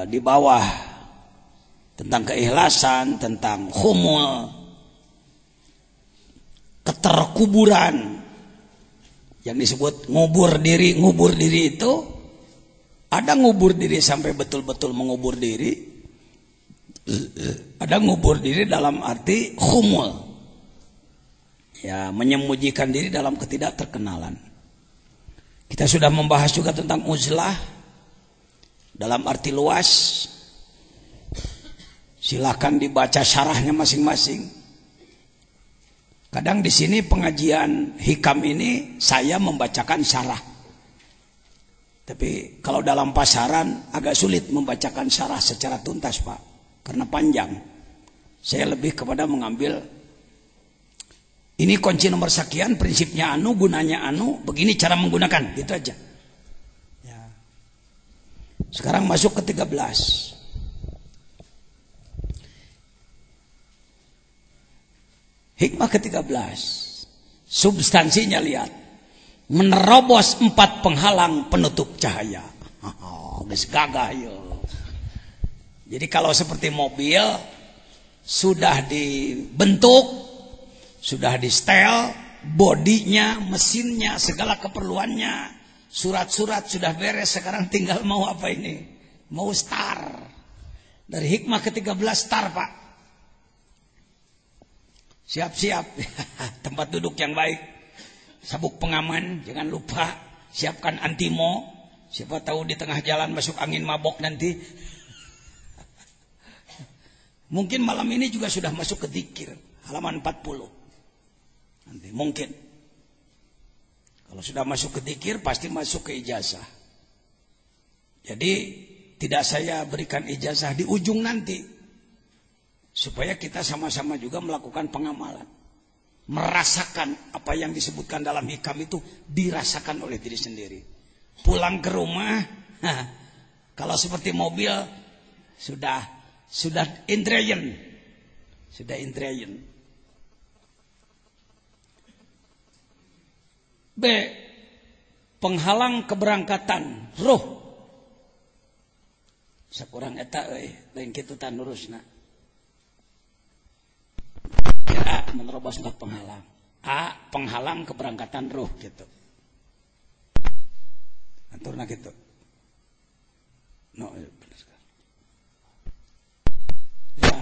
di bawah tentang keikhlasan, tentang khumul, keterkuburan yang disebut ngubur diri. Ngubur diri itu ada ngubur diri sampai betul-betul mengubur diri, ada ngubur diri dalam arti khumul, ya, menyembunyikan diri dalam ketidakterkenalan. Kita sudah membahas juga tentang uzlah dalam arti luas. Silakan dibaca syarahnya masing-masing. Kadang di sini pengajian hikam ini saya membacakan syarah. Tapi kalau dalam pasaran agak sulit membacakan syarah secara tuntas, Pak, karena panjang. Saya lebih kepada mengambil ini kunci nomor sekian, prinsipnya anu, gunanya anu, begini cara menggunakan, gitu aja. Ya. Sekarang masuk ke 13. Hikmah ke-13. Substansinya lihat. Menerobos 4 penghalang penutup cahaya. Geus gagah yo. Jadi kalau seperti mobil sudah dibentuk, sudah di setel, bodinya, mesinnya, segala keperluannya, surat-surat sudah beres, sekarang tinggal mau apa ini? Mau start. Dari hikmah ke-13 start, Pak. Siap-siap tempat duduk yang baik, sabuk pengaman jangan lupa, siapkan antimo, siapa tahu di tengah jalan masuk angin mabok nanti. Mungkin malam ini juga sudah masuk ke dzikir halaman 40 nanti mungkin. Kalau sudah masuk ke dzikir pasti masuk ke ijazah. Jadi tidak saya berikan ijazah di ujung nanti, supaya kita sama-sama juga melakukan pengamalan. Merasakan apa yang disebutkan dalam hikam itu dirasakan oleh diri sendiri. Pulang ke rumah, kalau seperti mobil sudah indrayan. Sudah indrayan. B. Penghalang keberangkatan roh. Sakurang eta lain kitu tan lurusna. A. Menerobos 4 penghalang. A. Penghalang keberangkatan ruh gitu. Aturna gitu. No, benar sekali. Ya.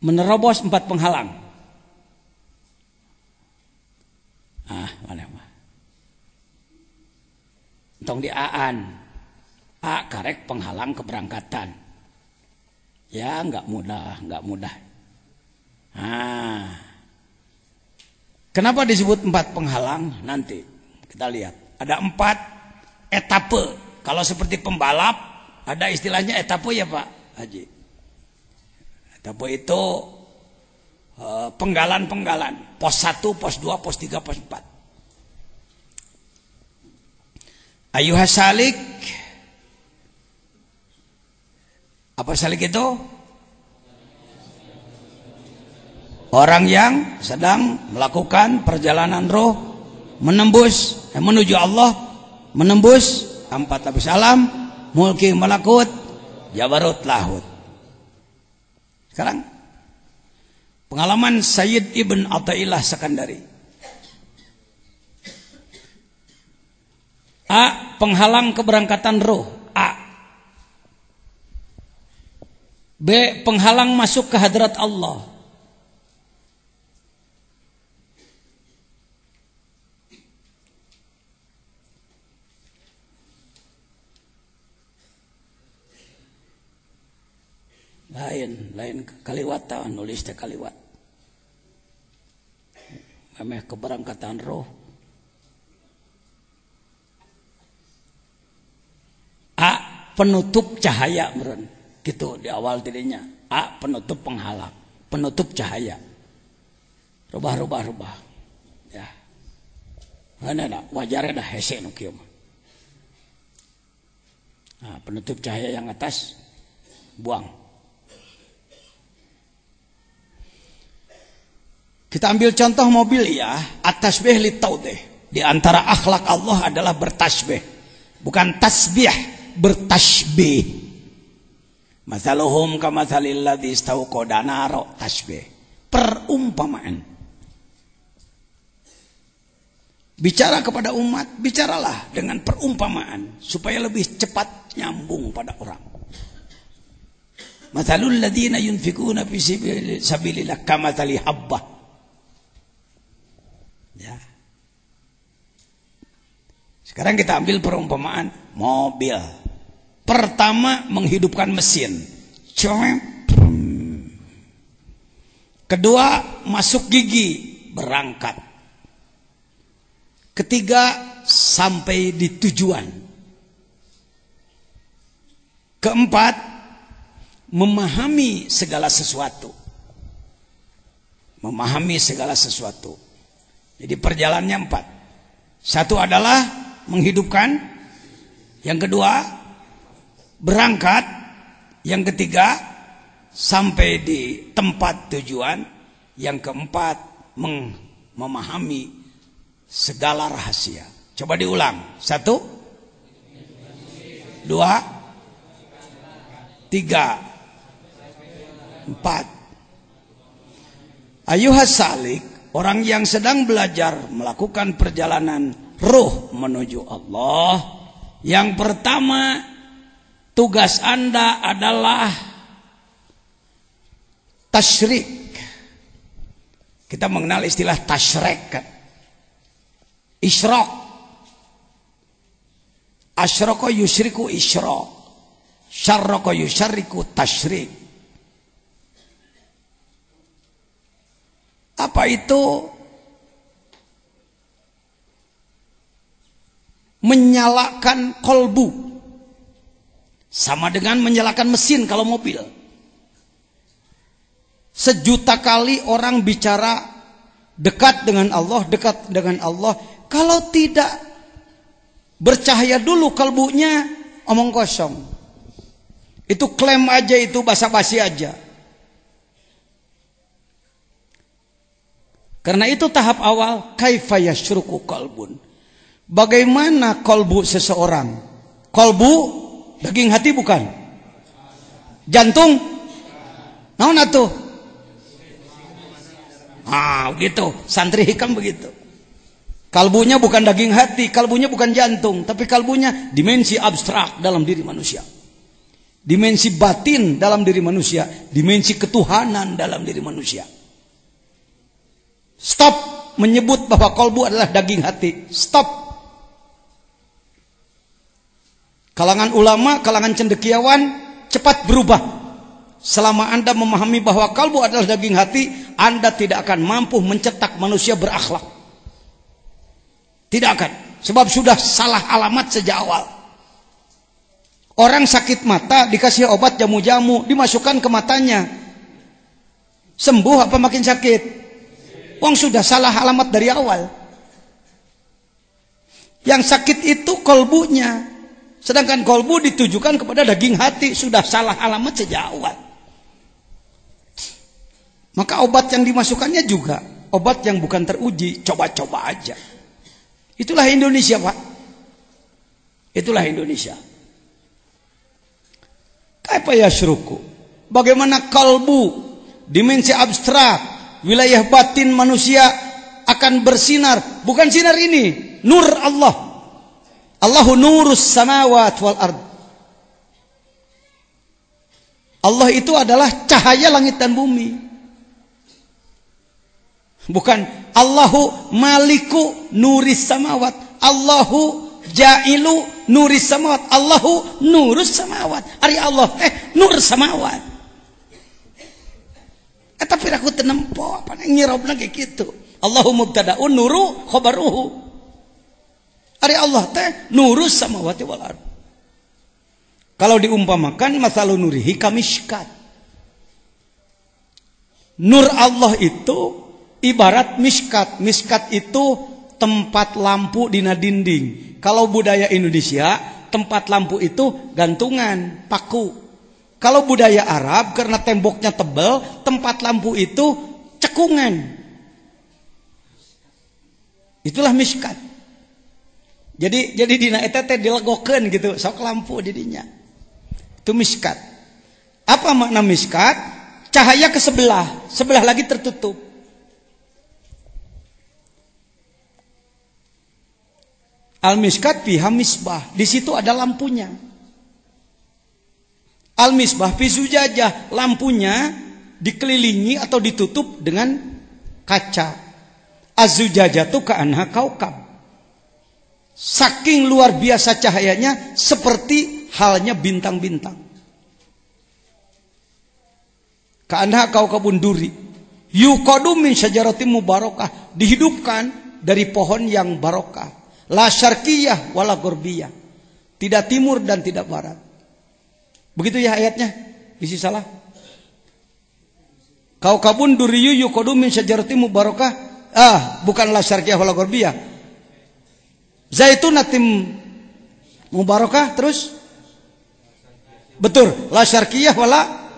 Menerobos 4 penghalang. Mana mah? Tong di A-an. A karek penghalang keberangkatan. Ya, enggak mudah. Kenapa disebut 4 penghalang? Nanti kita lihat. Ada 4 etape. Kalau seperti pembalap, ada istilahnya etape ya Pak Haji. Etape itu penggalan-penggalan. Pos 1, pos 2, pos 3, pos 4. Ayuhas salik. Apa salik itu? Orang yang sedang melakukan perjalanan roh menembus menuju Allah, menembus 4 lapis alam, mulki malakut, jabarut lahut. Sekarang pengalaman Sayyid Ibn Athaillah Sekandari. A. Penghalang keberangkatan roh. A. B. Penghalang masuk ke hadrat Allah. Lain kaliwat tahu nulis teh kaliwat. Memeh keberangkatan roh. A. Penutup cahaya meren. Gitu di awal tidinya. A. Penutup penghalang, penutup cahaya. Rubah. Ya. Mana wajarnya dah hese nu kieu mah. Nah, penutup cahaya yang atas buang. Kita ambil contoh mobil ya, at-tasbih li taudih. Di antara akhlak Allah adalah bertasbih. Bukan tasbih, bertasbih. Mathaluhum kamathalil ladzi istauqada naro, tasbih. Perumpamaan. Bicara kepada umat, bicaralah dengan perumpamaan supaya lebih cepat nyambung pada orang. Mathalul ladzina yunfikuna fi sabilillah kamathali habbah. Ya. Sekarang kita ambil perumpamaan mobil. Pertama, menghidupkan mesin. Kedua, masuk gigi, berangkat. Ketiga, sampai di tujuan. Keempat, memahami segala sesuatu. Memahami segala sesuatu. Jadi perjalanannya 4. Satu adalah menghidupkan. Yang kedua, berangkat. Yang ketiga, sampai di tempat tujuan. Yang keempat, memahami segala rahasia. Coba diulang. 1, 2, 3, 4. Ayuhas salik, orang yang sedang belajar melakukan perjalanan ruh menuju Allah. Yang pertama, tugas Anda adalah tasyrik. Kita mengenal istilah tasyrik kan? Isyraq. Asyraka yusyriku isyraq. Syarraka yusyarriku tasyrik. Apa itu? Menyalakan kolbu. Sama dengan menyalakan mesin kalau mobil. Sejuta kali orang bicara dekat dengan Allah, dekat dengan Allah. Kalau tidak bercahaya dulu kalbunya, omong kosong. Itu klaim aja, itu basa-basi aja. Karena itu tahap awal, kaifa yasyruku qalbun. Bagaimana kolbu seseorang? Kolbu, daging hati bukan? Jantung? Naon atuh? Begitu. Santri hikam begitu. Kalbunya bukan daging hati, kalbunya bukan jantung, tapi kalbunya dimensi abstrak dalam diri manusia. Dimensi batin dalam diri manusia, dimensi ketuhanan dalam diri manusia. Stop menyebut bahwa kolbu adalah daging hati. Stop. Kalangan ulama, kalangan cendekiawan cepat berubah. Selama Anda memahami bahwa kalbu adalah daging hati, Anda tidak akan mampu mencetak manusia berakhlak. Tidak akan. Sebab sudah salah alamat sejak awal. Orang sakit mata dikasih obat jamu-jamu, dimasukkan ke matanya. Sembuh apa makin sakit? Wong sudah salah alamat dari awal. Yang sakit itu kolbunya. Sedangkan kolbu ditujukan kepada daging hati. Sudah salah alamat sejak awal. Maka obat yang dimasukkannya juga obat yang bukan teruji. Coba-coba aja. Itulah Indonesia, Pak. Itulah Indonesia. Kaifa yasyruku. Bagaimana kalbu, dimensi abstrak, wilayah batin manusia akan bersinar. Bukan sinar ini, nur Allah. Allahu nurus samawat wal ard. Allah itu adalah cahaya langit dan bumi. Bukan Allahu maliku nuris samawat. Allahu jailu nuris samawat. Allahu nurus samawat. Ari Allah nur samawat. Tapi aku tenempo apa nyirobna kayak gitu. Allahu mubtadaun nuru khabaruhu. Ari Allah teh nurus samawati wal ard. Kalau diumpamakan masalu nurihi kamishkat. Nur Allah itu ibarat miskat. Miskat itu tempat lampu dina dinding. Kalau budaya Indonesia, tempat lampu itu gantungan, paku. Kalau budaya Arab, karena temboknya tebal, tempat lampu itu cekungan. Itulah miskat. Jadi dina eta teh dilegokeun gitu, sok lampu di dinya. Itu miskat. Apa makna miskat? Cahaya ke sebelah lagi tertutup. Al-miskat fiha misbah, di situ ada lampunya. Al-misbah fi zujajah, lampunya dikelilingi atau ditutup dengan kaca. Az-zujajatu ka'anha kaukab. Saking luar biasa cahayanya seperti halnya bintang-bintang. Ka'anha kaukabun duri. Yuqadu min syajaratin mubarakah, dihidupkan dari pohon yang barokah. La syarqiyah wala gurbiyah. Tidak timur dan tidak barat. Begitu ya ayatnya? Isi salah. Kaukabun duriyu yuqadu min syajaratin mubarakah. Bukan la syarqiyah wala gurbiyah. Zaitunatim mubarakah terus? Betul, la syarqiyah wala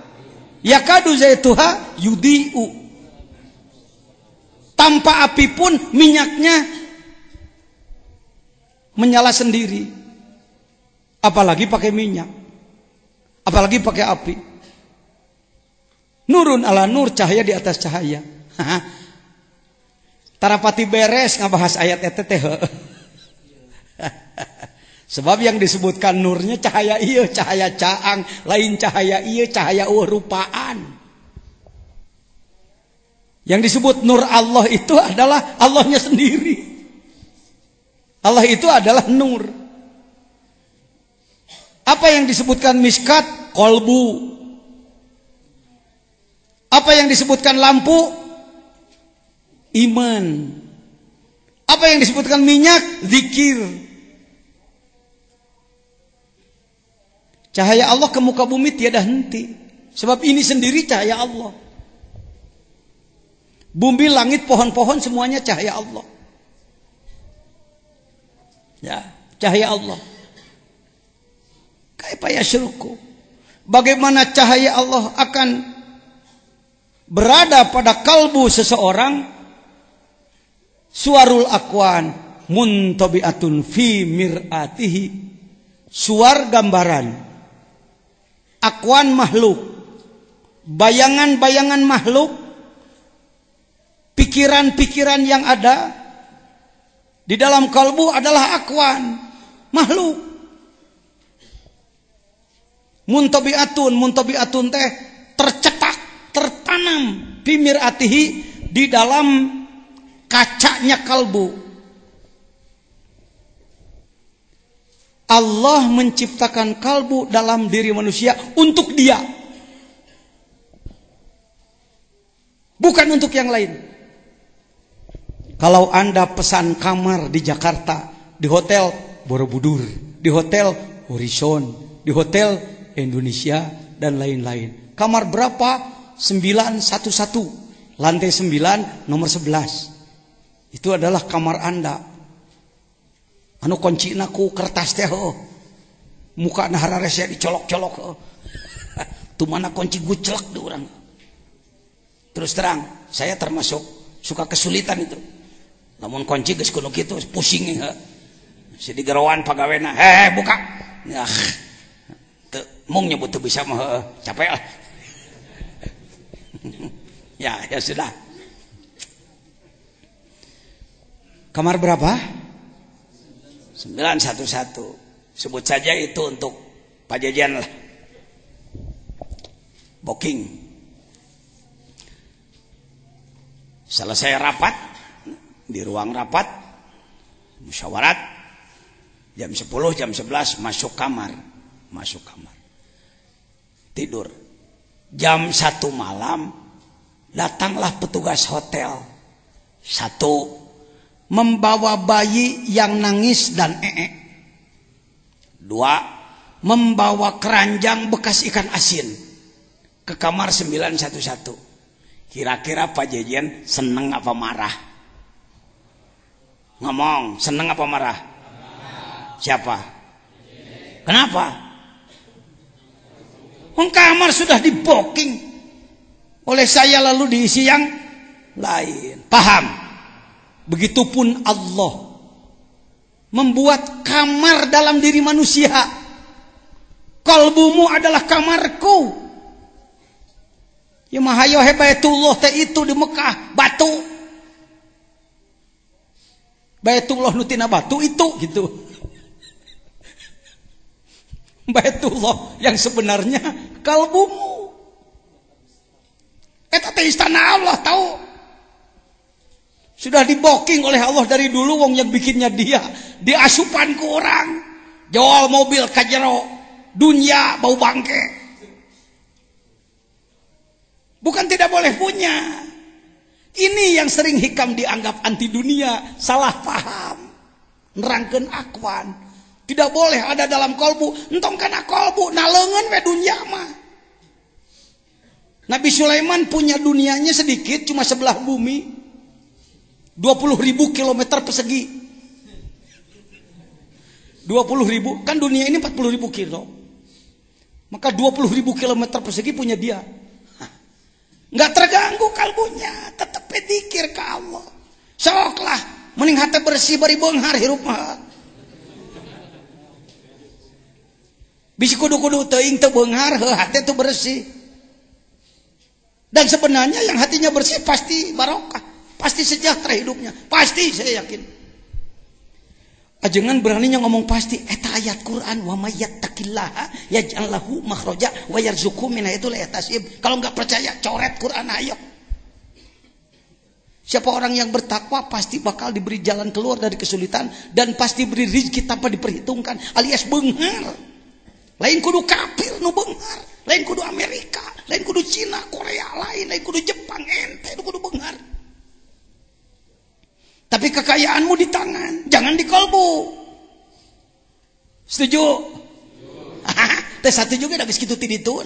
yakadu zaituha yudiu. Tanpa api pun minyaknya menyala sendiri. Apalagi pakai minyak. Apalagi pakai api. Nurun ala nur, cahaya di atas cahaya. Tarapati beres ngabahas ayat eta teh. Sebab yang disebutkan nurnya cahaya ieu, cahaya caang, lain cahaya ieu, cahaya rupaan. Yang disebut nur Allah itu adalah Allahnya sendiri. Allah itu adalah nur. Apa yang disebutkan miskat? Kolbu. Apa yang disebutkan lampu? Iman. Apa yang disebutkan minyak? Zikir. Cahaya Allah ke muka bumi tiada henti. Sebab ini sendiri cahaya Allah. Bumi, langit, pohon-pohon semuanya cahaya Allah. Ya, cahaya Allah. Kaifa yasruku? Bagaimana cahaya Allah akan berada pada kalbu seseorang? Suarul akwan muntabi'atun fi mir'atihi. Suar gambaran. Akwan makhluk. Bayangan-bayangan makhluk. Pikiran-pikiran yang ada di dalam kalbu adalah akwan, makhluk. Muntabi'atun teh tercetak, tertanam bimir atihi di dalam kacanya kalbu. Allah menciptakan kalbu dalam diri manusia untuk dia, bukan untuk yang lain. Kalau Anda pesan kamar di Jakarta, di hotel Borobudur, di hotel Horizon, di hotel Indonesia dan lain-lain. Kamar berapa? 911, lantai 9, nomor 11. Itu adalah kamar Anda. Anu kuncina ku kertas teh, muka nahararese dicolok-colok. Tu mana kunci gucelek di urang. Terus terang, saya termasuk suka kesulitan itu. Namun kunci geus kuno kitu pusing heuh. Si digerawan pagawena, buka. Ya. Teu mung nyebut teu bisa mah heuh, capek lah. Ya sudah. Kamar berapa? 911. Sebut saja itu untuk pajajan lah. Booking. Selesai rapat, di ruang rapat, musyawarat, jam 10, jam 11 masuk kamar. Tidur. Jam 1 malam, datanglah petugas hotel. 1, membawa bayi yang nangis dan 2, membawa keranjang bekas ikan asin ke kamar 911. Kira-kira Pak Jejen seneng apa marah? Ngomong, seneng apa marah? Siapa? Kenapa? Kamar sudah di booking oleh saya lalu diisi yang lain. Paham? Begitupun Allah. membuat kamar dalam diri manusia. Kalbumu adalah kamarku. Ya mahayo Baitullah teh itu di Mekah, batu. Baitullah nutina batu itu gitu. Baitullah yang sebenarnya kalbumu. Eta teh istana Allah tahu. Sudah diboking oleh Allah dari dulu, wong yang bikinnya dia. Diasupan ke orang. Jual mobil kajero, dunia bau bangke. Bukan tidak boleh punya. Ini yang sering hikam dianggap anti dunia, salah paham. Nerangkeun akwan. Tidak boleh ada dalam kolbu. Entong kana kolbu nalengan we dunia mah. Nabi Sulaiman punya dunianya sedikit, cuma sebelah bumi. 20.000 kilometer persegi. 20.000, kan dunia ini 40.000 kilo. Maka 20.000 kilometer persegi punya dia. Nggak terganggu kalbunya, tetap pedikir ke Allah. Soklah, mending hati bersih bari beunghar hirup mah. Bisi kudu-kudu teuing teu beunghar, hati itu bersih. Dan sebenarnya yang hatinya bersih pasti barokah, pasti sejahtera hidupnya, pasti saya yakin. Ajengan beraninya ngomong pasti. Eta ayat Quran, wa may yattaqillaha yaj'al lahu makhraja wa yarzuqhu min haitsu la yahtasib. Kalau enggak percaya coret Quran ayo. Siapa orang yang bertakwa pasti bakal diberi jalan keluar dari kesulitan dan pasti beri rezeki tanpa diperhitungkan, alias beunghar. Lain kudu kafir nu beunghar, lain kudu Amerika, lain kudu Cina, Korea, lain kudu Jepang, ente kudu beunghar. Tapi kekayaanmu di tangan, jangan di kolbu. Setuju? Teh satu juga dah geus kitu ti ditu.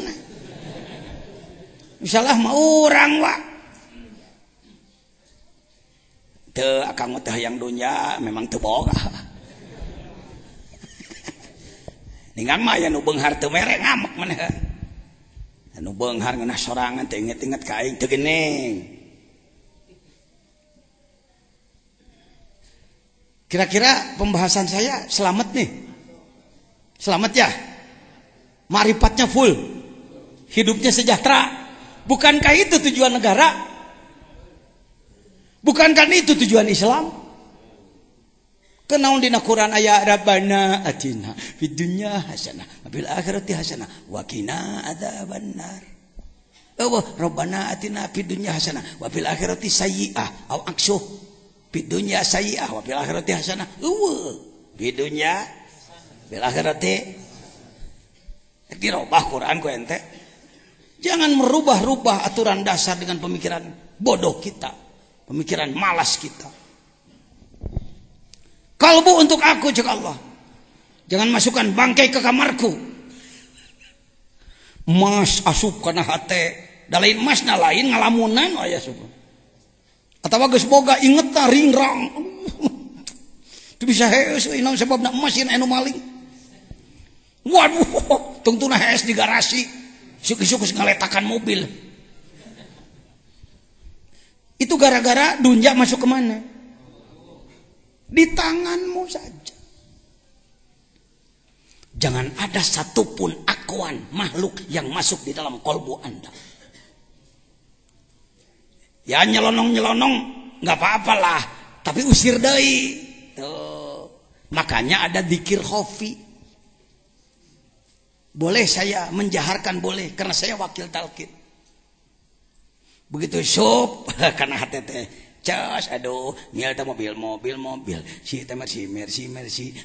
Insyaallah mah urang wa. Teu akang teh yang dunya memang teu boga. Ningan mah aya nu beunghar teu mere ngamek maneh. Anu beunghar ngeunah sorangan teh inget-inget ka aing teu geuning. Kira-kira pembahasan saya selamat nih. Selamat ya? Ma'rifatnya full. Hidupnya sejahtera. Bukankah itu tujuan negara? Bukankah itu tujuan Islam? Kenaun dina Quran aya Rabbana atina fid dunya hasanah wa fil akhirati hasanah wa qina adzabannar. Rabbana atina fid dunya hasanah wa fil akhirati sayyi'ah aw aksuh. Bidunya sayyi'ah wa fil akhirati hasanah. Bidunya bil akhirati. Dirubah Quran ku ente. Jangan merubah-rubah aturan dasar dengan pemikiran bodoh kita, pemikiran malas kita. Kalbu untuk aku cek Allah. Jangan masukkan bangkai ke kamarku. Mas asup kana hate, da lain masna lain ngalamunan aya subuh. Atau geus boga inget ta ringrang. Teu bisa heus euy naon sababna emas yen anu maling. Waduh, tungtuna heus di garasi. Suk-suk ngaletakan mobil. Itu gara-gara dunia masuk ke mana? Di tanganmu saja. Jangan ada satupun akuan makhluk yang masuk di dalam kolbu Anda. Ya nyelonong-nyelonong nggak apa-apalah, tapi usir deui. Tuh. Makanya ada dzikir khafi. Boleh saya menjaharkan boleh karena saya wakil talqin. Begitu sup karena hati teh cas aduh nyel teh mobil si teh mercy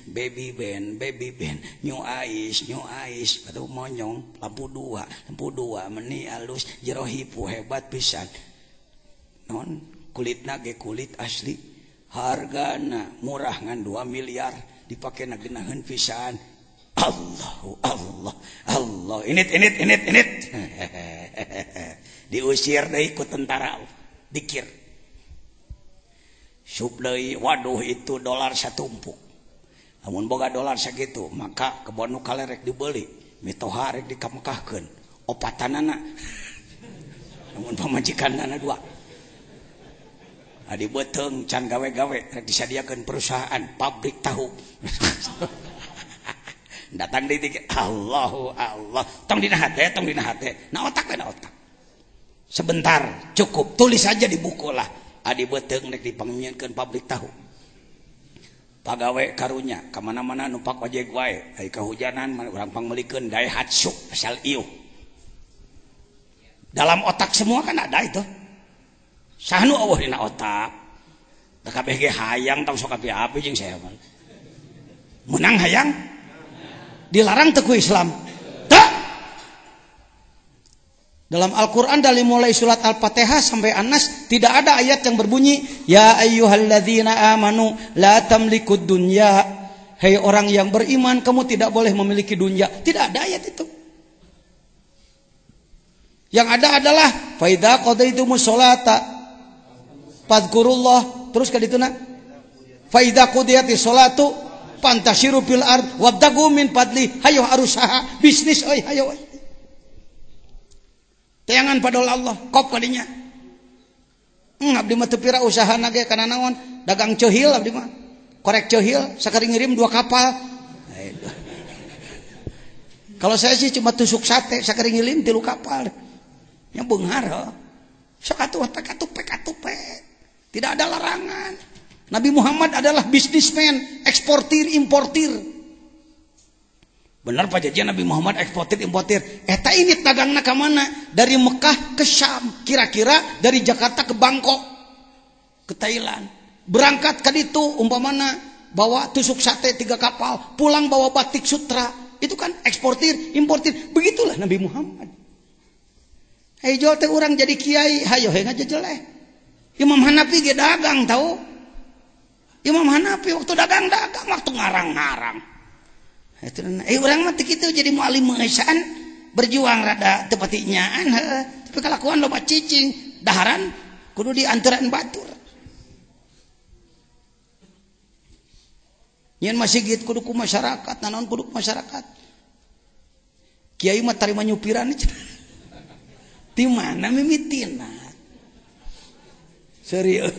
baby band new ice aduh monyong lampu dua meni alus jero hipu hebat pisan. Non kulitna ge kulit asli hargana murah ngan 2 miliar dipake na geunaheun pisan. Allah init diusir deui ku tentara dikir sup deui. Waduh itu dolar satumpuk. Lamun boga dolar sakitu maka kebon nu kalerek dibeli mitoha rek dikamekahkeun opatanana lamun pamajikanna dua. adi beteng can gawe-gawe disadiakeun perusahaan pabrik tahu. Datang di tiga Allahu Allah tong dina hate na otak we na otak sebentar cukup tulis saja di buku lah adi beteng rek dipangnyieunkeun pabrik tahu pagawe karunya kamana-mana numpak ojek wae ai kahujanan urang pangmelikeun Daihatsu asal ieu dalam otak semua kan ada itu sahnu eueuh dina otak da kabeh ge hayang tong sok api-api jeung saya mah menang hayang dilarang teu ku Islam teu dalam Al-Qur'an dari mulai surat Al-Fatihah sampai An-Nas tidak ada ayat yang berbunyi ya ayyuhalladzina amanu la tamlikud dunya hai orang yang beriman kamu tidak boleh memiliki dunia tidak ada ayat itu yang ada adalah fa idza qadaitumus sholata fadhkurullah terus ka dituna fa idza qudiyatis sholatu pantashiru fil ard wabtagu min fadli hayo arusaha bisnis euy hayo tayangan padol Allah kop kadinya abdi mah teu pira usahana ge kana naon dagang ceuhil abdi mah korek ceuhil sakari ngirim 2 kapal kalau saya sih cuma tusuk sate sakari ngirim 3 kapal yang beunghar sok atuh pek tidak ada larangan. Nabi Muhammad adalah bisnismen, eksportir, importir. Benar Pak Jajan Nabi Muhammad eksportir, importir. Eta ini dagangna ka mana? Dari Mekah ke Syam. Kira-kira dari Jakarta ke Bangkok. Ke Thailand. Berangkat ke ditu umpamana bawa tusuk sate 3 kapal, pulang bawa batik sutra. Itu kan eksportir, importir. Begitulah Nabi Muhammad. Hei jual teh orang jadi kiai, hayo he ngajejeleh. Imam Hanafi ge dagang tahu. Imam Hanafi waktu dagang waktu ngarang-ngarang. Urang mah teu kitu jadi mualim meusan berjuang rada teu pati nyaan tapi kalakuan loba cicing daharan kudu dianturan batur. Nyen masjid kudu ku masyarakat, naon kudu ku masyarakat. Kiai mah tarima nyupiran di mana mimitina. Serius.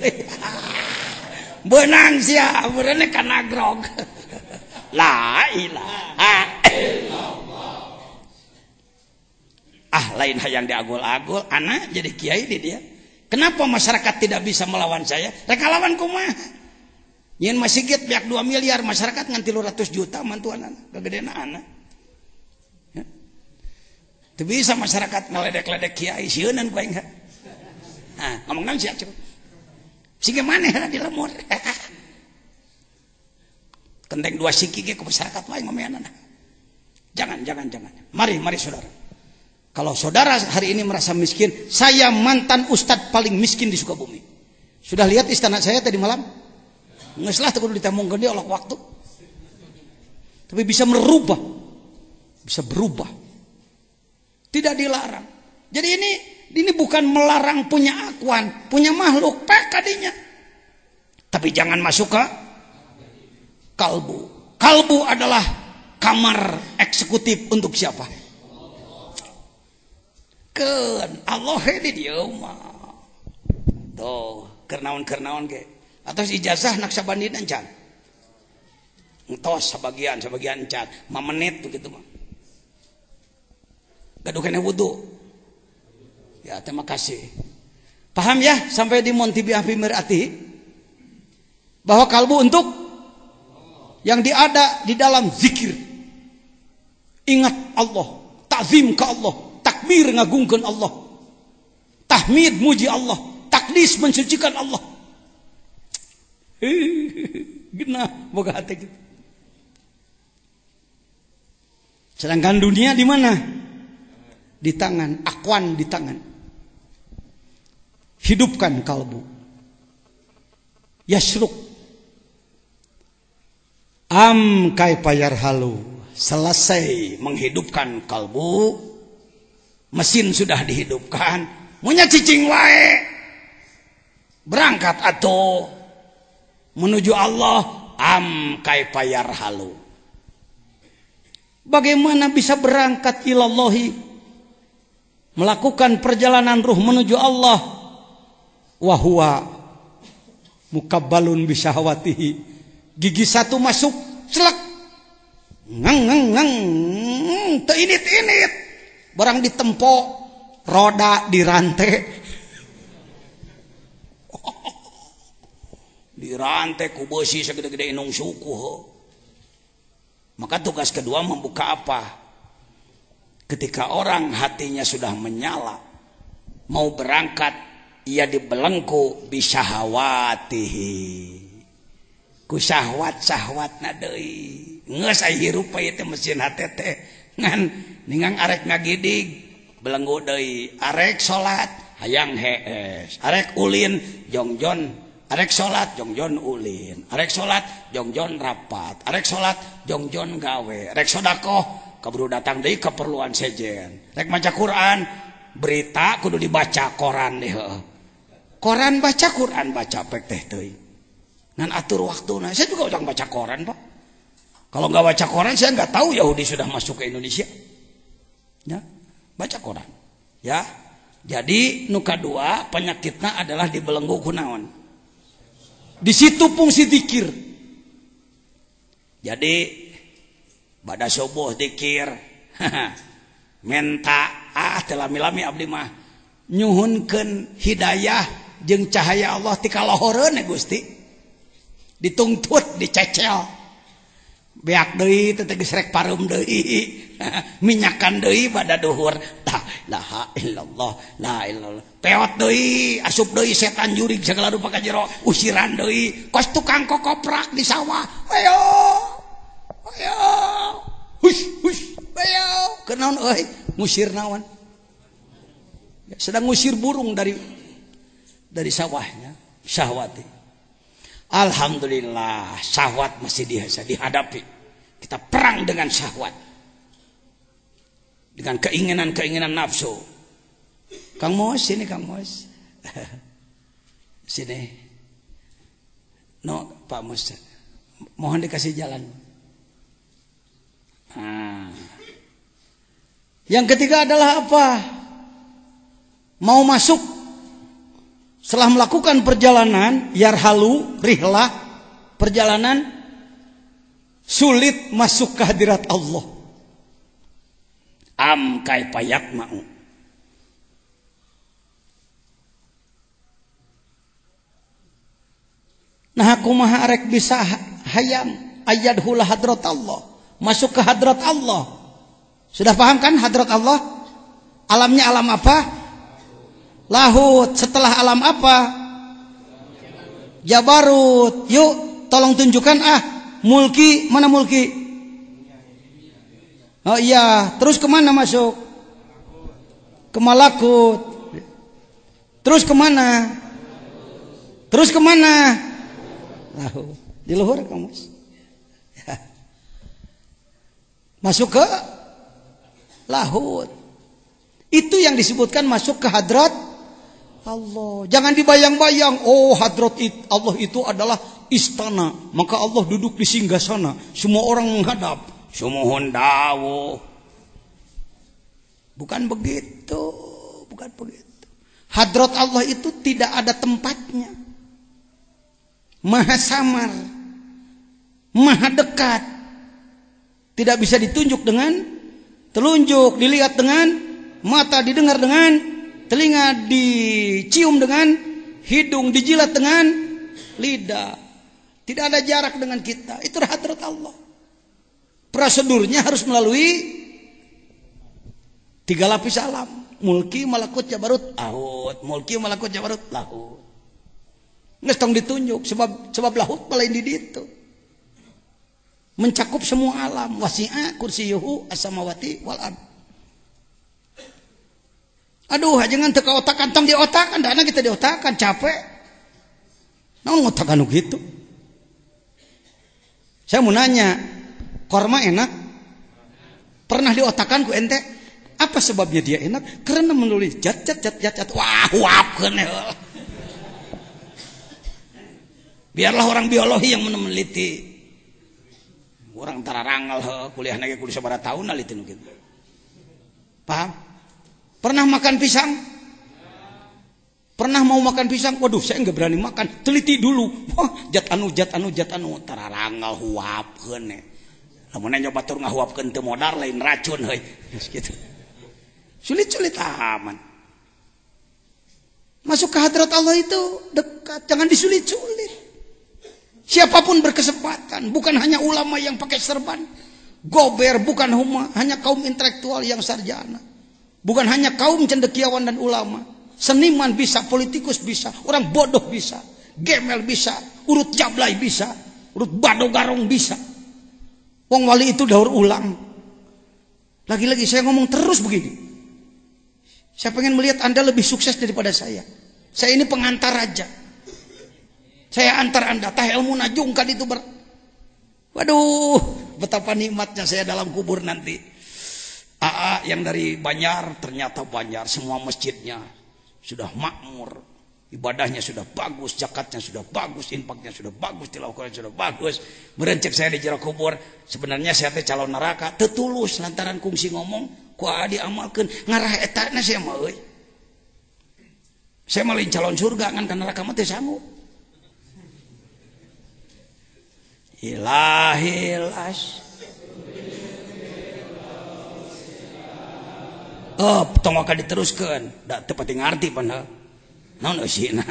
Benang sia, beureunh kana grog. La ilaha illallah. Lain hayang diagul-agul, anak jadi kiai di dia. Kenapa masyarakat tidak bisa melawan saya? Reka lawan kumaha? Nyen masjid biak 2 miliar masyarakat ngan 300 juta mantuan kegedean anak. Ya. Teu bisa masyarakat ngaledek-ledek kiai sieunan ku aing. Ngomong naon sia coba. Sehingga mana di lemur kenteng 2 siki ke masyarakat lain ngomeanana. Jangan. Mari saudara. Kalau saudara hari ini merasa miskin, saya mantan ustadz paling miskin di Sukabumi. Sudah lihat istana saya tadi malam? Ngeus lah teu kudu ditamungkeun deui oleh waktu. Tapi bisa berubah. Tidak dilarang. Jadi ini bukan melarang punya akuan, punya makhluk, pek kadinya. Tapi jangan masuk ke kalbu. Kalbu adalah kamar eksekutif untuk siapa? Keun Allah di dieu mah. Tuh, kernaon ge. Atos ijazah nak sabandina encan. Entos sebagian encan, 5 menit begitu mah. Gaduh kena wudu. Ya, terima kasih. Paham ya sampai di Montibi Afi Mirati bahwa kalbu untuk yang diada di dalam zikir. Ingat Allah, takzim ke Allah, takbir ngagungkeun Allah. Tahmid muji Allah, takdis mensucikan Allah. Genah boga hati gitu. Sedangkan dunia di mana? Di tangan, akuan di tangan. Hidupkan kalbu. Yasruk. Kaifa yarhalu. Selesai menghidupkan kalbu, mesin sudah dihidupkan. Munya cicing wae. Berangkat atau menuju Allah. Kaifa yarhalu. Bagaimana bisa berangkat ilallahi, melakukan perjalanan ruh menuju Allah, wahwa Mukabbalun bisyahwatihi. Gigi satu masuk, celak. Ngang. Teu init-init. Barang ditempo, roda dirantai. Dirantai ku besi segede-gede inung suku. Maka tugas kedua membuka apa? Ketika orang hatinya sudah menyala, mau berangkat, ia dibelenggu bisyahawatihi. Ku syahwat-syahwatna deui. Geus aya hirup ieu teh mesin hate teh. Ngan ningang arek ngagidig, belenggu deui. Arek salat, hayang hees. Arek ulin, jongjon. Arek sholat jongjon ulin, arek sholat jongjon rapat, arek sholat jongjon gawe, arek sodakoh kaburu datang deui keperluan sejen, rek maca Quran berita kudu dibaca koran deh, koran baca Quran baca pek teh teuing, ngan atur waktuna. Saya juga udah baca koran pak, kalau nggak baca koran saya nggak tahu Yahudi sudah masuk ke Indonesia, ya baca koran, ya. Jadi nuka dua penyakitnya adalah dibelenggu kunaon. Di situ fungsi zikir. Jadi pada subuh zikir, menta telah milami abdi mah nyuhunkeun hidayah jeung cahaya Allah ti kalohoreun Gusti. Ditungtut, dicecel. Beak deui teh geus rek pareum deui. Minyakan deui pada duhur. La ilaha illallah, la ilallah. Peot deui, asup deui setan jurig segala rupa ka jero, usiran deui. Kos tukang kokoprak di sawah. Ayo. Hush, ayo. Kenaon euy? Ngusir naon? Sedang ngusir burung dari sawahnya, syahwati. Alhamdulillah, syahwat masih bisa dihadapi. Kita perang dengan syahwat, dengan keinginan nafsu. Kang Mos, sini Kang Mos. Sini. No, Pak Mos. Mohon dikasih jalan. Yang ketiga adalah apa? Mau masuk setelah melakukan perjalanan, yarhalu, rihlah, perjalanan, sulit masuk ke hadirat Allah. Kaifa yaqma'u. Nah kumaha arek bisa hayam ayyadhul hadrat Allah, masuk ke hadrat Allah. Sudah paham kan hadrat Allah? Alamnya alam apa? Lahut. Setelah alam apa? Jabarut. Yuk tolong tunjukkan mulki. Mana mulki? Oh iya. Terus kemana masuk? Ke malakut. Terus kemana? Terus kemana? Lahut. Di luhur kamu. Ya. Masuk ke lahut. Itu yang disebutkan masuk ke hadrat Allah. Jangan dibayang-bayang, oh hadrat Allah itu adalah istana, maka Allah duduk di singgasana, semua orang menghadap. Sumuhun dawuh. Bukan begitu, bukan begitu. Hadrat Allah itu tidak ada tempatnya. Maha samar, maha dekat. Tidak bisa ditunjuk dengan telunjuk, dilihat dengan mata, didengar dengan telinga, dicium dengan hidung, dijilat dengan lidah. Tidak ada jarak dengan kita. Itu hadrat Allah. Prosedurnya harus melalui 3 lapis alam. Mulki, malakut, jabarut, lahut. Mulki, malakut, jabarut, lahut. Nges tong ditunjuk sebab lahut lain di ditu. Mencakup semua alam. Wasi'a kursiyuhu as-samawati wal ard. Aduh, jangan teka otakan, tong diotakan, dana kita diotakan, capek. Namun ngotakan gitu. Saya mau nanya, korma enak? Pernah diotakan ku ente? Apa sebabnya dia enak? Karena menulis jat. Wah, wapkeun. Biarlah orang biologi yang meneliti. Orang tararangal kuliah lagi kuliah sabaraha tahun naliti nu kitu. Paham? Pernah makan pisang? Pernah mau makan pisang, waduh saya nggak berani makan, teliti dulu. Wah, jat anu, tararanggal huapkeun. Lamun nyoba tur ngahuapkeun teu modal lain racun heuy. Gitu. Sulit-sulit aman. Masuk ke hadrat Allah itu dekat, jangan disulit-sulit. Siapapun berkesempatan, bukan hanya ulama yang pakai serban. Gober bukan hanya kaum intelektual yang sarjana. Bukan hanya kaum cendekiawan dan ulama. Seniman bisa, politikus bisa, orang bodoh bisa, gemel bisa, urut jablay bisa, urut bado garong bisa. Wong wali itu daur ulang. Lagi-lagi saya ngomong terus begini. Saya pengen melihat Anda lebih sukses daripada saya. Saya ini pengantar aja. Saya antar Anda, tah ilmu najungkan itu waduh, betapa nikmatnya saya dalam kubur nanti. AA yang dari Banjar, ternyata Banjar semua masjidnya sudah makmur, ibadahnya sudah bagus, zakatnya sudah bagus, infaknya sudah bagus, tilawahnya sudah bagus. Merencek saya di jero kubur, sebenarnya saya teh calon neraka, tetulus lantaran kungsi ngomong, ku adi amalkeun ngarah etana saya mah euy. Saya malin calon surga kan ka neraka mah teh sanggup. Ilahilas. Oh, tong ka diteruskeun, da teu pati ngarti pan heuh. Naon eusina?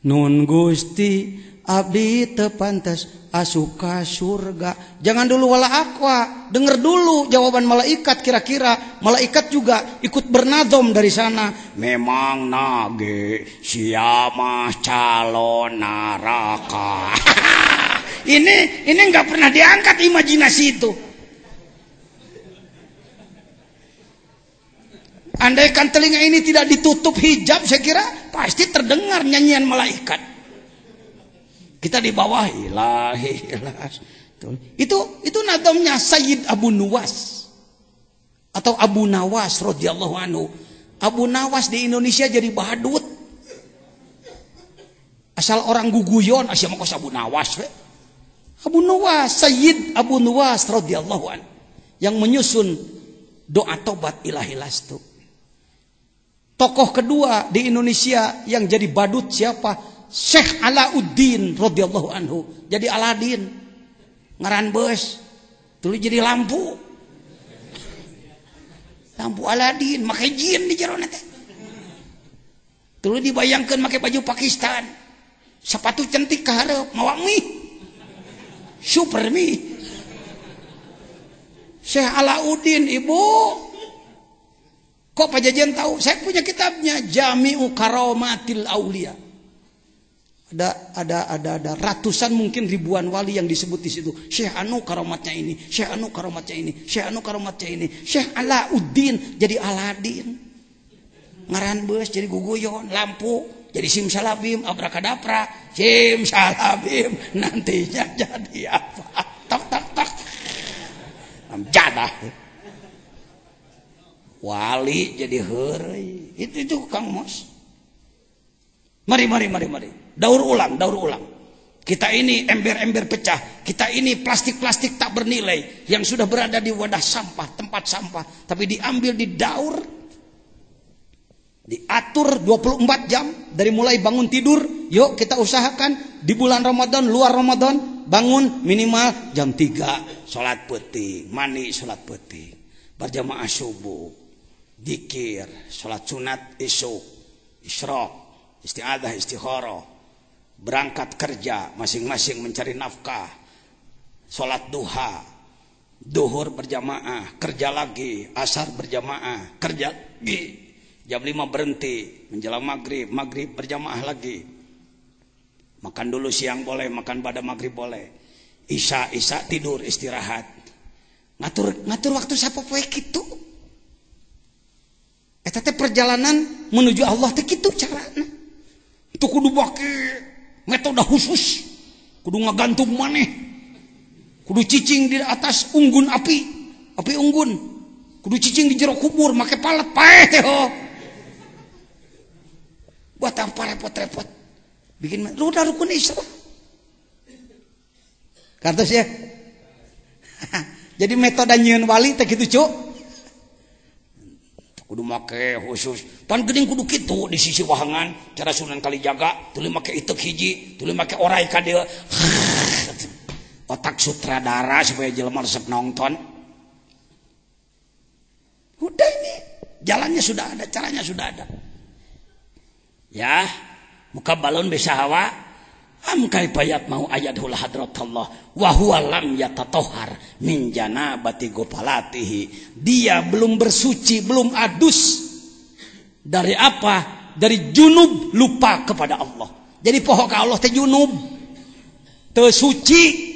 Nun Gusti abdi teu pantes asup ka surga. Jangan dulu wala aqwa, denger dulu jawaban malaikat, kira-kira malaikat juga ikut bernadom dari sana. Memang nage siapa calon neraka. Ini enggak pernah diangkat imajinasi itu. Andaikan telinga ini tidak ditutup hijab, saya kira pasti terdengar nyanyian malaikat. Kita di bawah ilahi ilas. Itu nadomnya Sayyid Abu Nuwas atau Abu Nawas radhiyallahu anhu. Abu Nawas di Indonesia jadi badut. Asal orang guguyon asal mah Abu Nawas we. Abu Nuwas, Sayyid Abu Nuwas radhiyallahu anhu yang menyusun doa tobat ilahi lastu. Tokoh kedua di Indonesia yang jadi badut siapa? Syekh Alauddin radhiyallahu anhu. Jadi Aladin. Ngaran beus. Tuluy jadi lampu. Lampu Aladin, make jin di jero teh. Tuluy dibayangkeun make baju Pakistan. Sepatu cantik ka hareup, mawa mie. Super mie. Syekh Alauddin, Ibu. Kok Pak Jajan tahu? Saya punya kitabnya Jami'u Karomatil Aulia. Ada ratusan mungkin ribuan wali yang disebut di situ. Syekh anu karomatnya ini, Syekh anu karomatnya ini, Syekh anu karomatnya ini. Syekh Alauddin jadi Aladin. Ngaran beus jadi guguyon, lampu jadi simsalabim, abrakadabra, simsalabim nantinya jadi apa? Tak tak tak. Jadah. Wali jadi heureuy. Itu Kang Mos. Mari. Daur ulang. Kita ini ember-ember pecah. Kita ini plastik-plastik tak bernilai yang sudah berada di wadah sampah, tempat sampah, tapi diambil, didaur, diatur 24 jam dari mulai bangun tidur. Yuk kita usahakan di bulan Ramadan, luar Ramadan, bangun minimal jam 3, salat penting, mandi salat penting, berjamaah subuh, dzikir, salat sunat isuk, isyraq, isti'adzah, istikharah, berangkat kerja, masing-masing mencari nafkah, salat duha, duhur berjamaah, kerja lagi, asar berjamaah, kerja lagi, jam 5 berhenti, menjelang maghrib, maghrib berjamaah lagi, makan dulu siang boleh, makan pada maghrib boleh, isya tidur istirahat, ngatur waktu sapopoe kitu. Eta teh perjalanan menuju Allah teh kitu carana. Itu kudu make metode khusus. Kudu ngagantung maneh. Kudu cicing di atas unggun api unggun. Kudu cicing di jero kubur make palet paeh teh ho. Buat apa repot-repot? Bikin lu udah rukun Islam. Kartos ya. Jadi metode nyieun wali teh kitu, Cuk. kudu make khusus pan geuning kudu kitu di sisi wahangan cara Sunan Kalijaga tuluy make itek hiji tuluy make orai ka dieu otak sutradara supaya jelema resep nonton udah ini jalannya sudah ada caranya sudah ada ya muka balon bisa hawa am kaifayat mau ayatul hadratullah wa huwa lam yatatahhar min janabati gopalatihi dia belum bersuci belum adus dari apa dari junub lupa kepada Allah jadi poho ka Allah teh junub teu suci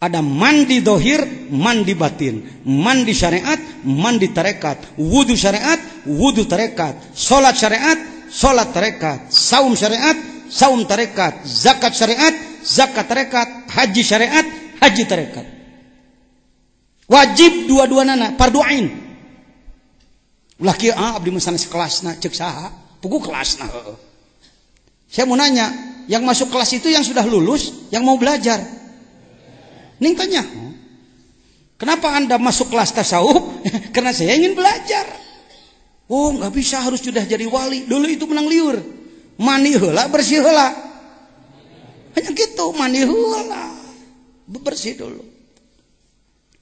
ada mandi dohir, mandi batin, mandi syariat, mandi tarekat, wudu syariat, wudu tarekat, solat syariat, solat tarekat, saum syariat, saum tarekat, zakat syariat, zakat tarekat, haji syariat, haji tarekat. Wajib dua-duanana, fardu ain. Ulah kieu abdi misalnya sekelasna ceuk saha? Pugu kelasna heueuh. Saya mau nanya, yang masuk kelas itu yang sudah lulus, yang mau belajar. Ning tanya, kenapa Anda masuk kelas tasawuf? Karena saya ingin belajar. Oh, nggak bisa, harus sudah jadi wali. Dulu itu menang liur. Mani heula, bersih heula. Hanya gitu, mani heula. Bersih dulu.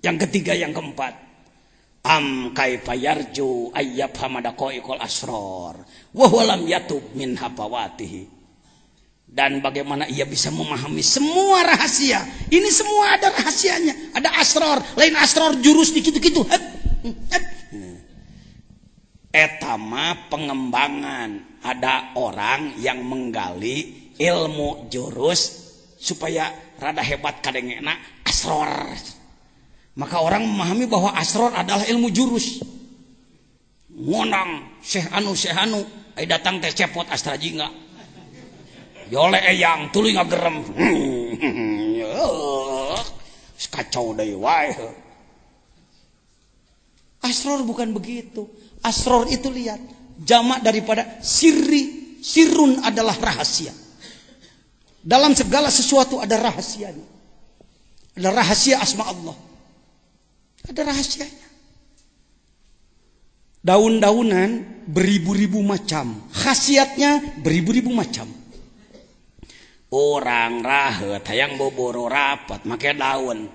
Yang ketiga, yang keempat. Am kaifa yarju ayyab hamadaqaiqul asrar wa huwa lam yatub min hafawatihi. Dan bagaimana ia bisa memahami semua rahasia. Ini semua ada rahasianya. Ada asror. Lain asror jurus di gitu-gitu. Etama pengembangan. Ada orang yang menggali ilmu jurus. Supaya rada hebat kadengena asror. Maka orang memahami bahwa asror adalah ilmu jurus. Ngonang. Syekh Anu. Ay datang teh cepot astra jingga. Yole eyang tuluy ngagerem kacau deui wae. Asror bukan begitu. Asror itu lihat jamak daripada sirri. Sirrun adalah rahasia. Dalam segala sesuatu ada rahasianya. Ada rahasia asma Allah. Ada rahasianya. Daun-daunan beribu-ribu macam. Khasiatnya beribu-ribu macam. Orang rahet hayang boboro rapat make daun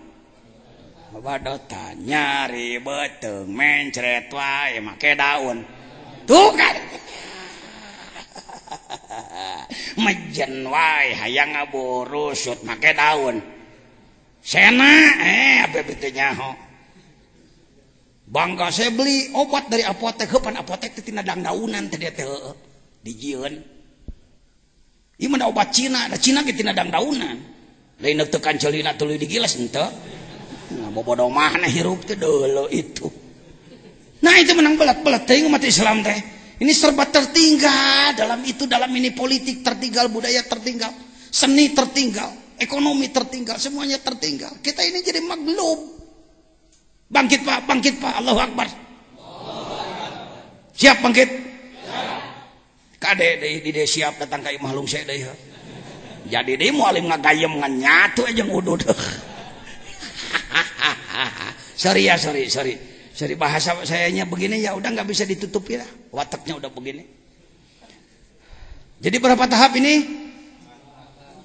badotan nyari beteng mencret wae make daun tuh kan mejen wae hayang ngaboro sut make daun sena apa betul nyaho bangga saya beli obat dari apotek heupan apotek teh tina daunan teh dia teh dijieun. Ieu mah obat Cina, da Cina ge tina daunan. Lain teu kancelina tuluy digilas henteu. Nah, bobodo mahna hirup teh deuleu itu. Nah, itu menang belat-belat teh umat Islam teh. Ini serba tertinggal dalam itu, dalam ini politik tertinggal, budaya tertinggal, seni tertinggal, ekonomi tertinggal, semuanya tertinggal. Kita ini jadi maglum. Bangkit Pak, Allahu Akbar. Siap bangkit? Kade di siap datang ka imah lung saya deui. Jadi deui mualim ngagayem ngan nyatu aja ngudud. Sorry. Bahasa sayanya begini ya udah nggak bisa ditutupi lah. Wataknya udah begini. Jadi berapa tahap ini?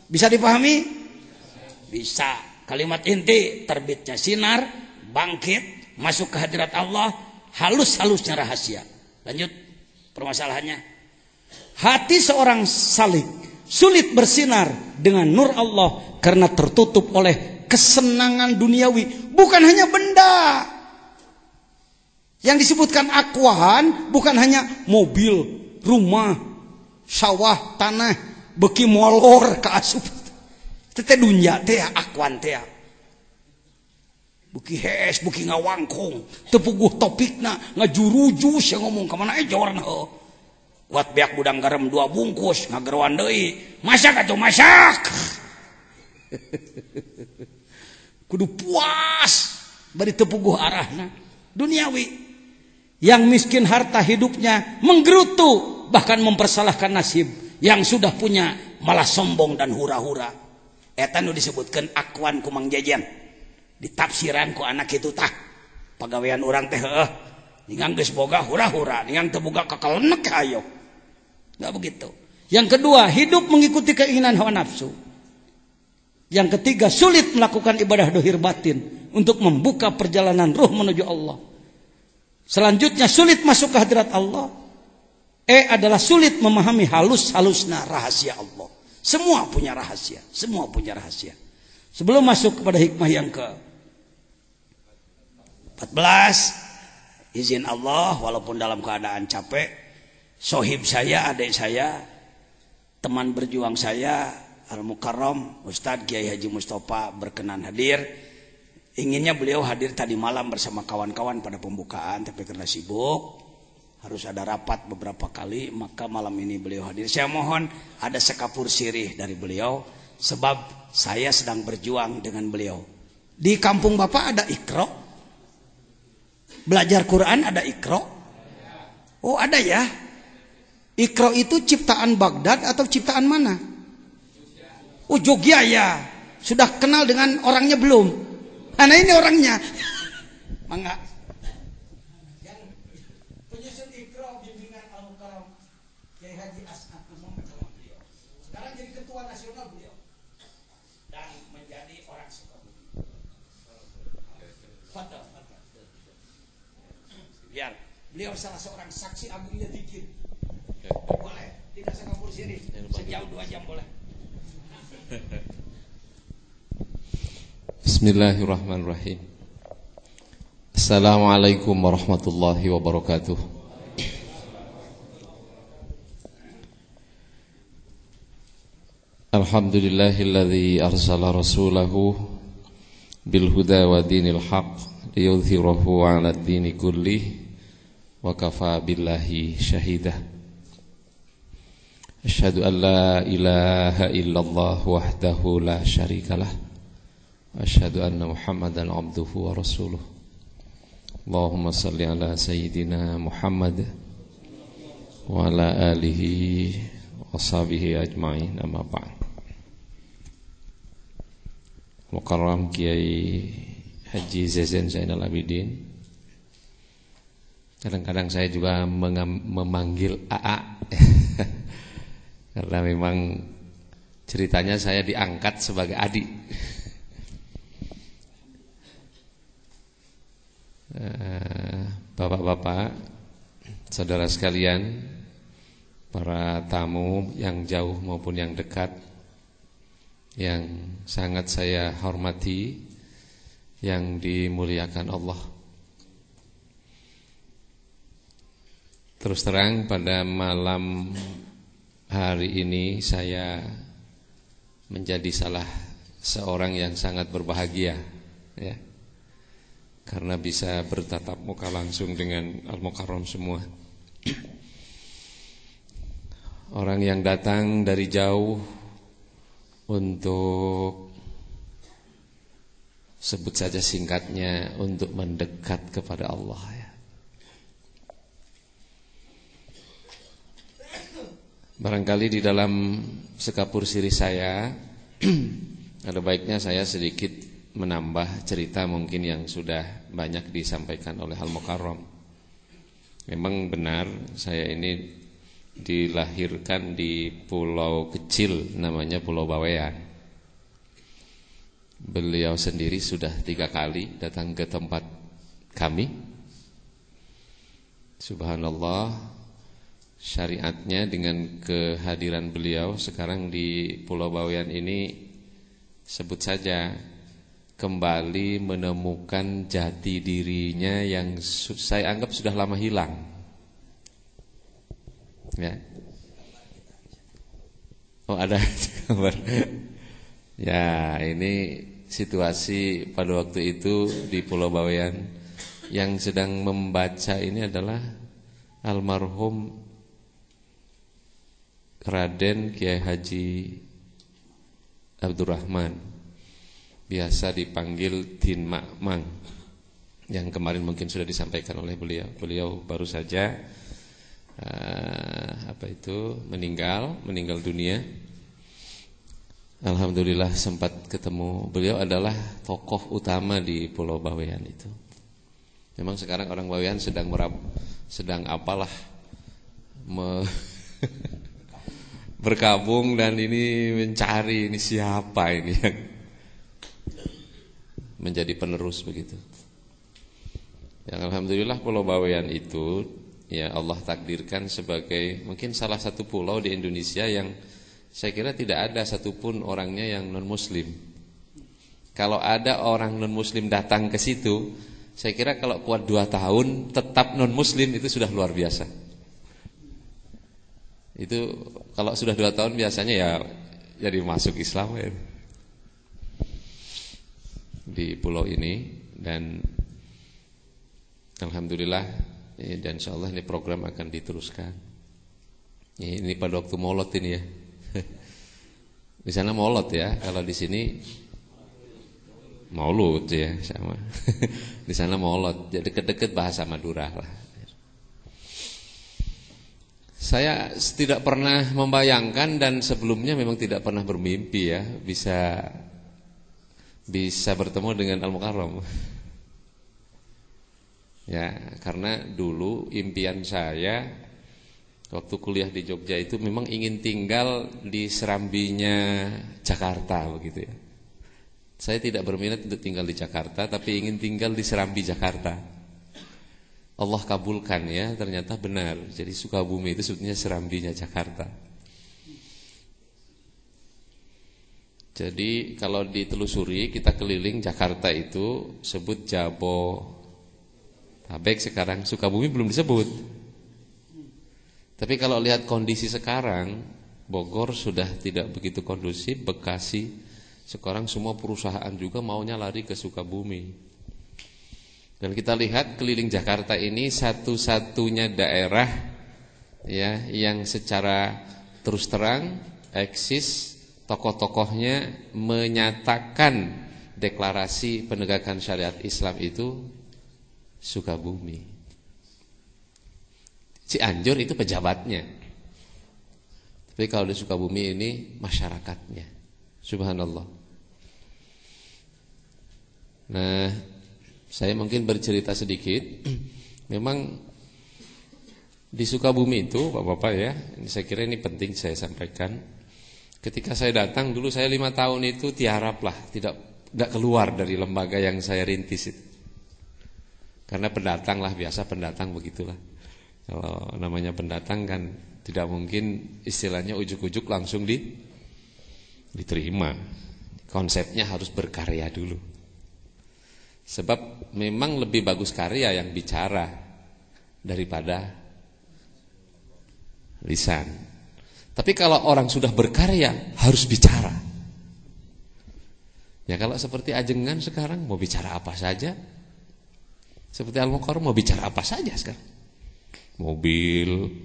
Bisa dipahami? Bisa. Kalimat inti terbitnya sinar, bangkit, masuk ke hadirat Allah, halus-halusnya rahasia. Lanjut permasalahannya. Hati seorang salik sulit bersinar dengan nur Allah karena tertutup oleh kesenangan duniawi. Bukan hanya benda. Yang disebutkan akwan bukan hanya mobil, rumah, sawah, tanah, beki molor ke asup. Tete dunya teh akwan teh. Buki hees, buki ngawangkung, tepuguh topikna, ngajurujus yang ngomong kemana jorna. Wat beak budang garam 2 bungkus ngageruan deui. Masak atuh masak. Kudu puas bari teu puguh arahna. Duniawi. Yang miskin harta hidupnya menggerutu bahkan mempersalahkan nasib. Yang sudah punya malah sombong dan hura-hura. Eta nu disebutkeun akwan ku Mang Jejen. Ditafsiran ku anak kitu tah. Pagawean urang teh heueuh. Ningang geus boga hura-hura, ningang teu boga kakalenek hayo. Enggak begitu. Yang kedua, hidup mengikuti keinginan hawa nafsu. Yang ketiga, sulit melakukan ibadah dohir batin untuk membuka perjalanan ruh menuju Allah. Selanjutnya, sulit masuk ke hadirat Allah. Adalah sulit memahami halus-halusna rahasia Allah. Semua punya rahasia, semua punya rahasia. Sebelum masuk kepada hikmah yang ke 14, izin Allah walaupun dalam keadaan capek, sohib saya, adik saya, teman berjuang saya, Al-Mukarram Ustadz Kiai Haji Mustafa berkenan hadir. Inginnya beliau hadir tadi malam bersama kawan-kawan pada pembukaan, tapi karena sibuk harus ada rapat beberapa kali, maka malam ini beliau hadir. Saya mohon ada sekapur sirih dari beliau, sebab saya sedang berjuang dengan beliau. Di kampung Bapak ada Iqra? Belajar Quran ada Iqra? Oh ada ya. Iqra itu ciptaan Baghdad atau ciptaan mana? Oh Jogja ya. Sudah kenal dengan orangnya belum? Nah ini orangnya. Mangga. Penyusun Iqra bimbingan Al-Mukarram Kiai Haji As'ad Muhammad beliau. Sekarang jadi ketua nasional beliau dan menjadi orang Sukabumi. Fadal. Biar beliau salah seorang saksi agungnya zikir. Boleh tidak sekapur sini sejauh 2 jam boleh. Bismillahirrahmanirrahim. Assalamualaikum warahmatullahi wabarakatuh. Alhamdulillahilladzi arsala rasulahu bil huda wa dinil haq liyudhhirahu 'ala ad-dini kullih wa kafa billahi shahidah. Asyhadu an la ilaha illallah wahdahu la syarikalah. Asyhadu anna Muhammadan abduhu wa rasuluh. Allahumma salli ala sayyidina Muhammad wa ala alihi wa sahbihi ajma'in, amma ba'd. Mukarram Kiai Haji Zain Zainal Abidin. Kadang-kadang saya juga memanggil AA karena memang ceritanya saya diangkat sebagai adik. Bapak-bapak, saudara sekalian, para tamu yang jauh maupun yang dekat, yang sangat saya hormati, yang dimuliakan Allah. Terus terang pada malam hari ini saya menjadi salah seorang yang sangat berbahagia, ya, karena bisa bertatap muka langsung dengan Al-Mukarram semua. Orang yang datang dari jauh untuk, sebut saja singkatnya, untuk mendekat kepada Allah, ya. Barangkali di dalam sekapur siri saya ada baiknya saya sedikit menambah cerita mungkin yang sudah banyak disampaikan oleh Al-Mukarram. Memang benar saya ini dilahirkan di pulau kecil namanya Pulau Bawean. Beliau sendiri sudah 3 kali datang ke tempat kami. Subhanallah, syariatnya dengan kehadiran beliau sekarang di Pulau Bawean ini, sebut saja kembali menemukan jati dirinya yang saya anggap sudah lama hilang, ya. Oh ada kabar. Ya, ini situasi pada waktu itu di Pulau Bawean. Yang sedang membaca ini adalah almarhum Raden Kiai Haji Abdurrahman, biasa dipanggil Din Makmang, yang kemarin mungkin sudah disampaikan oleh beliau. Beliau baru saja meninggal dunia. Alhamdulillah sempat ketemu. Beliau adalah tokoh utama di Pulau Bawean itu. Memang sekarang orang Bawean sedang apalah berkabung dan ini mencari ini siapa ini yang menjadi penerus begitu. Yang alhamdulillah Pulau Bawean itu ya Allah takdirkan sebagai mungkin salah satu pulau di Indonesia yang saya kira tidak ada satupun orangnya yang non muslim. Kalau ada orang non muslim datang ke situ, saya kira kalau kuat 2 tahun tetap non muslim itu sudah luar biasa. Itu kalau sudah 2 tahun biasanya ya jadi masuk Islam ya. Di pulau ini. Dan alhamdulillah dan insyaallah ini program akan diteruskan. Ini pada waktu Maulid ini ya. Di sana Maulid ya, kalau di sini Maulud ya sama. Di sana Maulid, jadi deket-deket bahasa Madura lah. Saya tidak pernah membayangkan dan sebelumnya memang tidak pernah bermimpi ya bisa bertemu dengan Al-Mukarram. Ya, karena dulu impian saya waktu kuliah di Jogja itu memang ingin tinggal di serambinya Jakarta begitu ya. Saya tidak berminat untuk tinggal di Jakarta, tapi ingin tinggal di serambi Jakarta. Allah kabulkan ya, ternyata benar. Jadi Sukabumi itu sebetulnya serambinya Jakarta. Jadi kalau ditelusuri kita keliling Jakarta itu sebut Jabotabek, sekarang Sukabumi belum disebut. Tapi kalau lihat kondisi sekarang, Bogor sudah tidak begitu kondusif, Bekasi, sekarang semua perusahaan juga maunya lari ke Sukabumi. Dan kita lihat keliling Jakarta ini satu-satunya daerah ya yang secara terus terang eksis tokoh-tokohnya menyatakan deklarasi penegakan syariat Islam itu Sukabumi. Cianjur itu pejabatnya. Tapi kalau di Sukabumi ini masyarakatnya. Subhanallah. Nah, saya mungkin bercerita sedikit. Memang di Sukabumi itu, Bapak-bapak ya, saya kira ini penting saya sampaikan. Ketika saya datang dulu, saya 5 tahun itu tiarap lah, tidak keluar dari lembaga yang saya rintis itu. Karena pendatang lah, biasa pendatang begitulah. Kalau namanya pendatang kan tidak mungkin istilahnya ujuk-ujuk langsung diterima. Konsepnya harus berkarya dulu. Sebab memang lebih bagus karya yang bicara daripada lisan. Tapi kalau orang sudah berkarya harus bicara. Ya kalau seperti Ajengan sekarang mau bicara apa saja. Seperti Al-Mukarram mau bicara apa saja sekarang. Mobil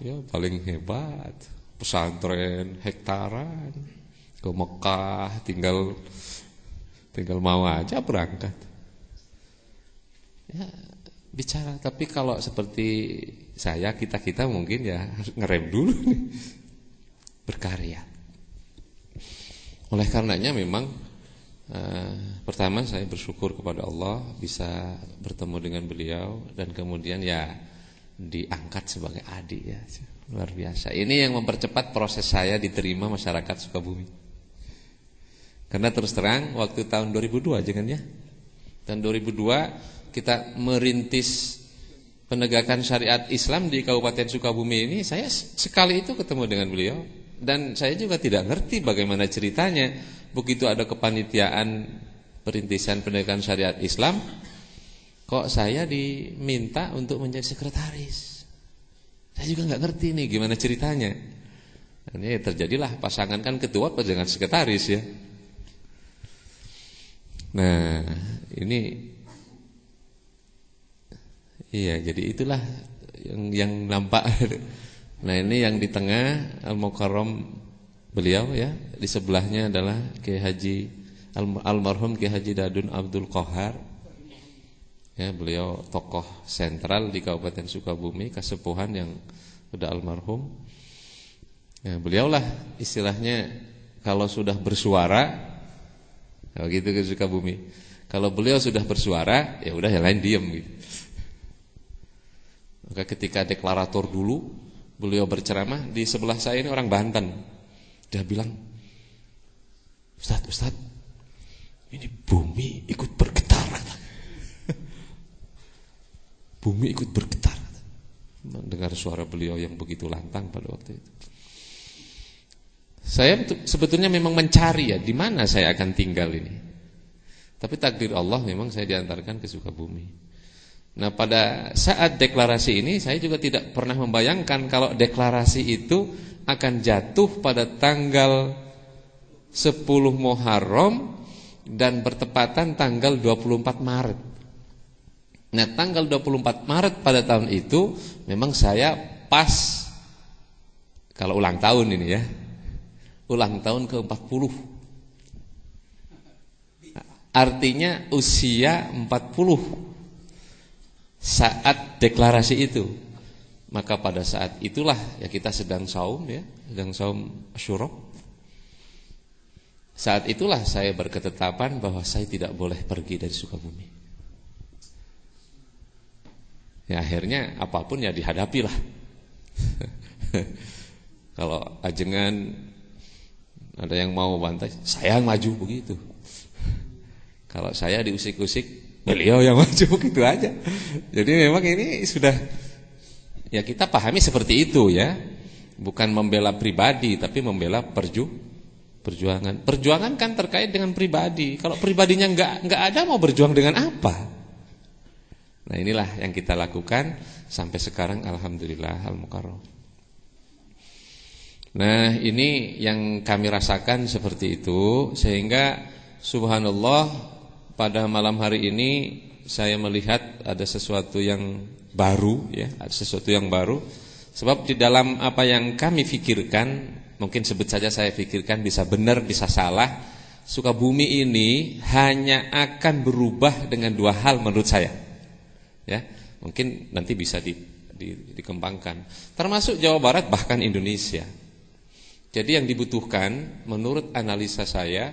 ya paling hebat, pesantren hektaran. Ke Mekah tinggal mau aja berangkat. Ya, bicara. Tapi kalau seperti saya, kita mungkin ya harus ngerem dulu nih. Berkarya. Oleh karenanya memang pertama saya bersyukur kepada Allah bisa bertemu dengan beliau dan kemudian ya diangkat sebagai adik ya. Luar biasa. Ini yang mempercepat proses saya diterima masyarakat Sukabumi. Karena terus terang waktu tahun 2002 jangan ya. Tahun 2002 kita merintis penegakan syariat Islam di Kabupaten Sukabumi ini, saya sekali itu ketemu dengan beliau dan saya juga tidak ngerti bagaimana ceritanya. Begitu ada kepanitiaan perintisan penegakan syariat Islam, kok saya diminta untuk menjadi sekretaris. Saya juga nggak ngerti nih gimana ceritanya. Ini terjadilah pasangan kan ketua dengan sekretaris ya. Nah, ini iya, jadi itulah yang nampak. Nah, ini yang di tengah Al-Mukarram beliau ya, di sebelahnya adalah Kiai Haji almarhum Kiai Haji Dadun Abdul Qahar. Ya, beliau tokoh sentral di Kabupaten Sukabumi, kasepuhan yang sudah almarhum. Ya, beliaulah istilahnya kalau sudah bersuara Kalau gitu ke Sukabumi. Kalau beliau sudah bersuara, ya udah yang lain diem gitu. Maka ketika deklarator dulu, beliau berceramah, di sebelah saya ini orang Banten. Dia bilang, Ustaz, ini bumi ikut bergetar. Bumi ikut bergetar. Mendengar suara beliau yang begitu lantang pada waktu itu. Saya sebetulnya memang mencari ya, di mana saya akan tinggal ini. Tapi takdir Allah memang saya diantarkan ke Sukabumi. Nah, pada saat deklarasi ini saya juga tidak pernah membayangkan kalau deklarasi itu akan jatuh pada tanggal 10 Muharram dan bertepatan tanggal 24 Maret. Nah, tanggal 24 Maret pada tahun itu memang saya pas kalau ulang tahun ini ya. Ulang tahun ke-40. Artinya usia 40 saat deklarasi itu. Maka pada saat itulah ya kita sedang saum ya, sedang saum Asyura. Saat itulah saya berketetapan bahwa saya tidak boleh pergi dari Sukabumi. Ya akhirnya apapun ya dihadapilah. Kalau ajengan ada yang mau bantai, saya maju begitu. Kalau saya diusik-usik, beliau yang maju begitu aja. Jadi memang ini sudah ya kita pahami seperti itu ya. Bukan membela pribadi tapi membela perjuangan. Perjuangan kan terkait dengan pribadi. Kalau pribadinya enggak ada mau berjuang dengan apa? Nah, inilah yang kita lakukan sampai sekarang alhamdulillah al-mukarram. Nah, ini yang kami rasakan seperti itu sehingga subhanallah pada malam hari ini saya melihat ada sesuatu yang baru ya, ada sesuatu yang baru. Sebab di dalam apa yang kami pikirkan, mungkin sebut saja saya pikirkan bisa benar bisa salah, Sukabumi ini hanya akan berubah dengan dua hal menurut saya. Ya, mungkin nanti bisa dikembangkan. Termasuk Jawa Barat bahkan Indonesia. Jadi yang dibutuhkan menurut analisa saya